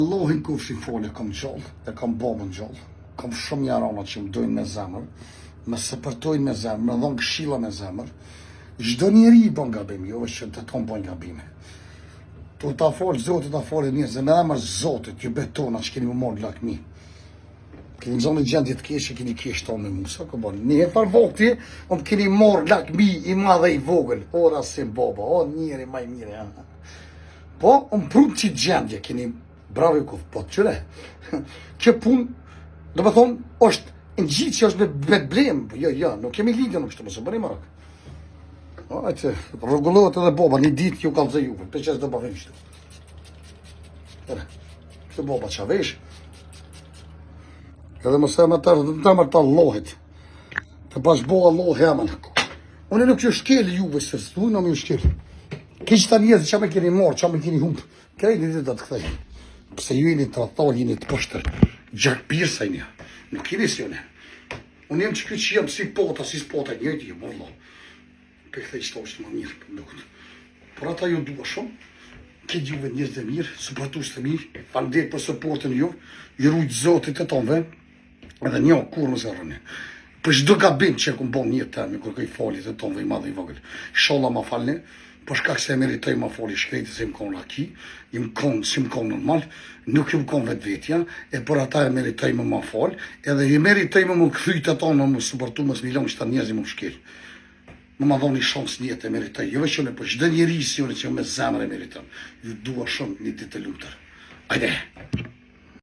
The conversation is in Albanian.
Allahin kufshin fole kam gjallë, e kam babën gjallë, kam shumë jarana që më dojnë me zemër, me sëpërtojnë me zemër, me dhonë këshilla me zemër. Çdo njeri i bën gabim, jo është që të tonë bën gabime. Tu ta folë Zotit, ta folë njerëzve, me emër Zotit, ju betona që keni më morë lakmi. Keni zonë gjendje të keqe, keni keq tonë me Musa, ko bën. Një par vokti, më keni morë lakmi i madhe i vogël, ora si baba, o njeri maj mire. Po, më prunë që gjendje, keni bravo ku po qëre. Kjo punë, do me thonë, është në gjithë që është me blem, jo, nuk kemi lidhë nuk shtë, mësë bëri marak. Ajte, rregullohet edhe boba, një ditë ju kalëzë juve, për që është do bëvim shtë. Këtë boba që avesh, edhe mëse me të mërë të Allahit, të bashboha Allah hemen. Unë nuk ju shkel juve, se së dujnë, më ju shkel. Kishë të njëzë që me keni morë, që me keni humpë, krejnë një ditë të këthej. Pse ju jeni të rathalë, jeni të pështër, gjak pirsa i një, nuk jeni si une. Unë jem që këtë që jam si pota, si spota, njëjtë jem, Allah. Për këthej qëta është më mirë, për mdukët. Por ata ju dua shumë, këtë juve njërë dhe mirë, supportus të mirë, falënderit për supportin ju rujtë Zotit të tonëve, edhe një kur më zërëni. Për çdo gabim që e ku bon një temi, kur këj falit të tonëve i madhe i vogël, sholla ma falni, për shkak se e meritoj ma fali shkrejtë se më konë laki, si më konë normal, nuk ju më konë vetë vetja, e për ata e meritoj më ma falë, edhe e meritoj më këthyjt ato në më supportu më smilon që ta njerëzi më shkel. Më ma dhoni shansë njëtë e meritoj, jo veç për çdo njeri si që me zemër e meriton. Ju dua shumë një ditë të lutër. Ajde!